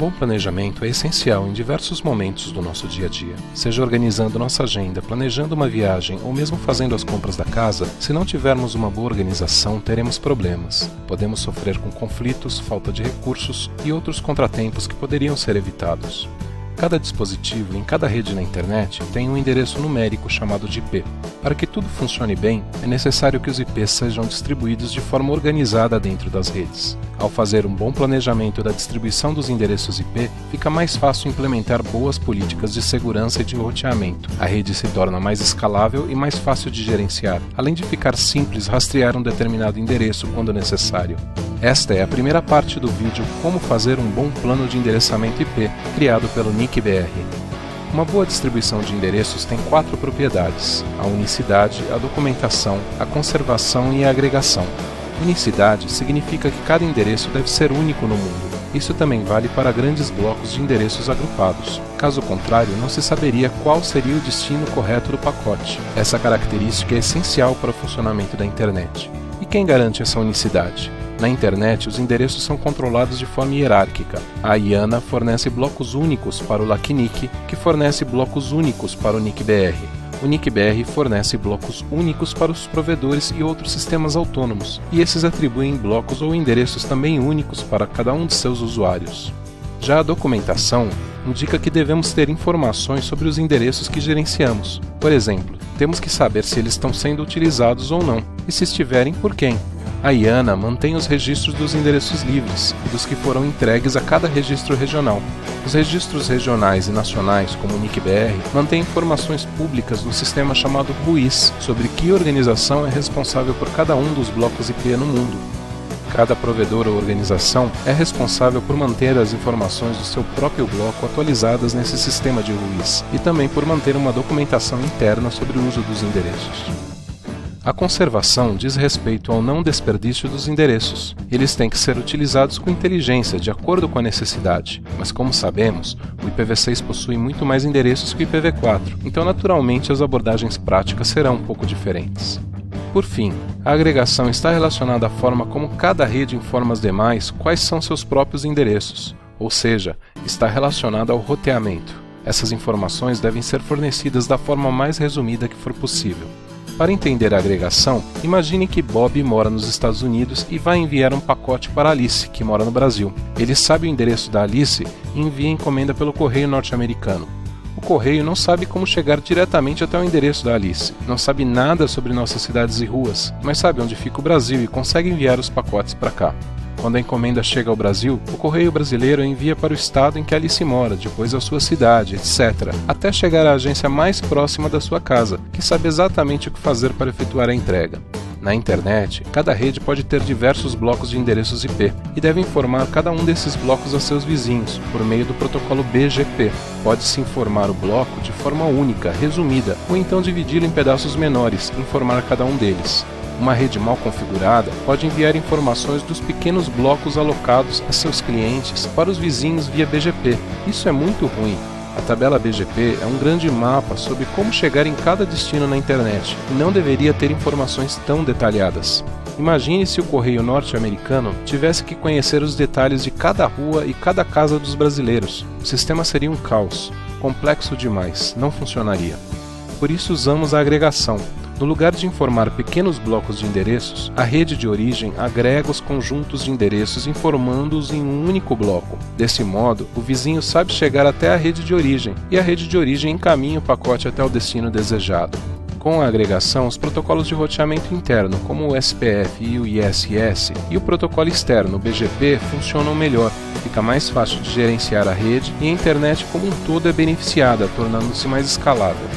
bom planejamento é essencial em diversos momentos do nosso dia a dia. Seja organizando nossa agenda, planejando uma viagem ou mesmo fazendo as compras da casa, se não tivermos uma boa organização, teremos problemas. Podemos sofrer com conflitos, falta de recursos e outros contratempos que poderiam ser evitados. Cada dispositivo em cada rede na internet tem um endereço numérico chamado de IP. Para que tudo funcione bem, é necessário que os IPs sejam distribuídos de forma organizada dentro das redes. Ao fazer um bom planejamento da distribuição dos endereços IP, fica mais fácil implementar boas políticas de segurança e de roteamento. A rede se torna mais escalável e mais fácil de gerenciar, além de ficar simples rastrear um determinado endereço quando necessário. Esta é a primeira parte do vídeo Como fazer um bom plano de endereçamento IP, criado pelo NICBR. Uma boa distribuição de endereços tem 4 propriedades: a unicidade, a documentação, a conservação e a agregação. Unicidade significa que cada endereço deve ser único no mundo. Isso também vale para grandes blocos de endereços agrupados. Caso contrário, não se saberia qual seria o destino correto do pacote. Essa característica é essencial para o funcionamento da internet. E quem garante essa unicidade? Na internet, os endereços são controlados de forma hierárquica. A IANA fornece blocos únicos para o LACNIC, que fornece blocos únicos para o NICBR. O NICBR fornece blocos únicos para os provedores e outros sistemas autônomos, e esses atribuem blocos ou endereços também únicos para cada um de seus usuários. Já a documentação indica que devemos ter informações sobre os endereços que gerenciamos. Por exemplo, temos que saber se eles estão sendo utilizados ou não, e se estiverem, por quem. A IANA mantém os registros dos endereços livres e dos que foram entregues a cada registro regional. Os registros regionais e nacionais, como o NICBR, mantêm informações públicas no sistema chamado RUIS sobre que organização é responsável por cada um dos blocos IP no mundo. Cada provedor ou organização é responsável por manter as informações do seu próprio bloco atualizadas nesse sistema de RUIS e também por manter uma documentação interna sobre o uso dos endereços. A conservação diz respeito ao não desperdício dos endereços. Eles têm que ser utilizados com inteligência, de acordo com a necessidade. Mas como sabemos, o IPv6 possui muito mais endereços que o IPv4, então naturalmente as abordagens práticas serão um pouco diferentes. Por fim, a agregação está relacionada à forma como cada rede informa as demais quais são seus próprios endereços, ou seja, está relacionada ao roteamento. Essas informações devem ser fornecidas da forma mais resumida que for possível. Para entender a agregação, imagine que Bob mora nos Estados Unidos e vai enviar um pacote para Alice, que mora no Brasil. Ele sabe o endereço da Alice e envia a encomenda pelo correio norte-americano. O correio não sabe como chegar diretamente até o endereço da Alice, não sabe nada sobre nossas cidades e ruas, mas sabe onde fica o Brasil e consegue enviar os pacotes para cá. Quando a encomenda chega ao Brasil, o correio brasileiro envia para o estado em que Alice mora, depois a sua cidade, etc., até chegar à agência mais próxima da sua casa, que sabe exatamente o que fazer para efetuar a entrega. Na internet, cada rede pode ter diversos blocos de endereços IP e deve informar cada um desses blocos a seus vizinhos, por meio do protocolo BGP. Pode-se informar o bloco de forma única, resumida, ou então dividi-lo em pedaços menores e informar cada um deles. Uma rede mal configurada pode enviar informações dos pequenos blocos alocados a seus clientes para os vizinhos via BGP. Isso é muito ruim. A tabela BGP é um grande mapa sobre como chegar em cada destino na internet e não deveria ter informações tão detalhadas. Imagine se o correio norte-americano tivesse que conhecer os detalhes de cada rua e cada casa dos brasileiros. O sistema seria um caos, complexo demais, não funcionaria. Por isso usamos a agregação. No lugar de informar pequenos blocos de endereços, a rede de origem agrega os conjuntos de endereços informando-os em um único bloco. Desse modo, o vizinho sabe chegar até a rede de origem e a rede de origem encaminha o pacote até o destino desejado. Com a agregação, os protocolos de roteamento interno, como o SPF e o ISS, e o protocolo externo, o BGP, funcionam melhor. Fica mais fácil de gerenciar a rede e a internet como um todo é beneficiada, tornando-se mais escalável.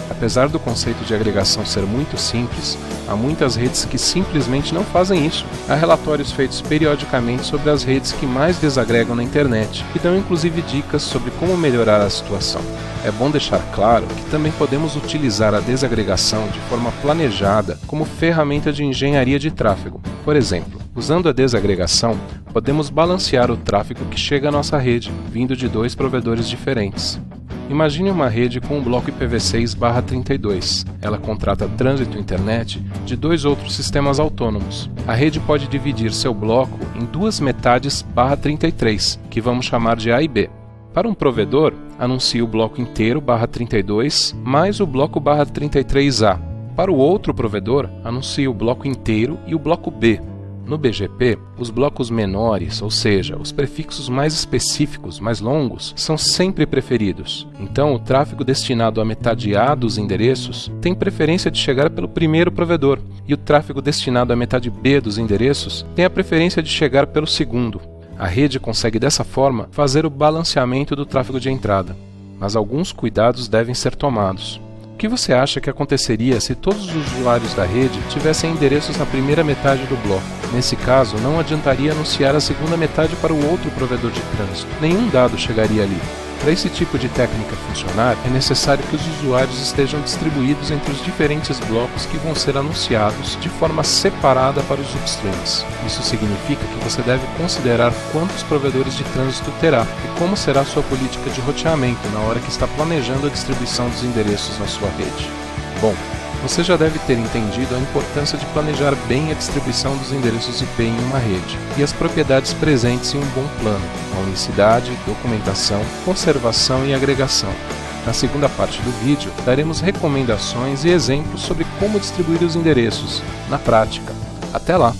Apesar do conceito de agregação ser muito simples, há muitas redes que simplesmente não fazem isso. Há relatórios feitos periodicamente sobre as redes que mais desagregam na internet e dão inclusive dicas sobre como melhorar a situação. É bom deixar claro que também podemos utilizar a desagregação de forma planejada como ferramenta de engenharia de tráfego. Por exemplo, usando a desagregação, podemos balancear o tráfego que chega à nossa rede, vindo de 2 provedores diferentes. Imagine uma rede com um bloco IPv6/32. Ela contrata trânsito internet de dois outros sistemas autônomos. A rede pode dividir seu bloco em duas metades /33, que vamos chamar de A e B. Para um provedor, anuncie o bloco inteiro /32 mais o bloco /33A. Para o outro provedor, anuncie o bloco inteiro e o bloco B. No BGP, os blocos menores, ou seja, os prefixos mais específicos, mais longos, são sempre preferidos. Então, o tráfego destinado à metade A dos endereços tem preferência de chegar pelo primeiro provedor, e o tráfego destinado à metade B dos endereços tem a preferência de chegar pelo segundo. A rede consegue dessa forma fazer o balanceamento do tráfego de entrada, mas alguns cuidados devem ser tomados. O que você acha que aconteceria se todos os usuários da rede tivessem endereços na primeira metade do bloco? Nesse caso, não adiantaria anunciar a segunda metade para o outro provedor de trânsito. Nenhum dado chegaria ali. Para esse tipo de técnica funcionar, é necessário que os usuários estejam distribuídos entre os diferentes blocos que vão ser anunciados de forma separada para os upstreams. Isso significa que você deve considerar quantos provedores de trânsito terá e como será sua política de roteamento na hora que está planejando a distribuição dos endereços na sua rede. Bom, você já deve ter entendido a importância de planejar bem a distribuição dos endereços IP em uma rede e as propriedades presentes em um bom plano, a unicidade, documentação, conservação e agregação. Na segunda parte do vídeo, daremos recomendações e exemplos sobre como distribuir os endereços, na prática. Até lá!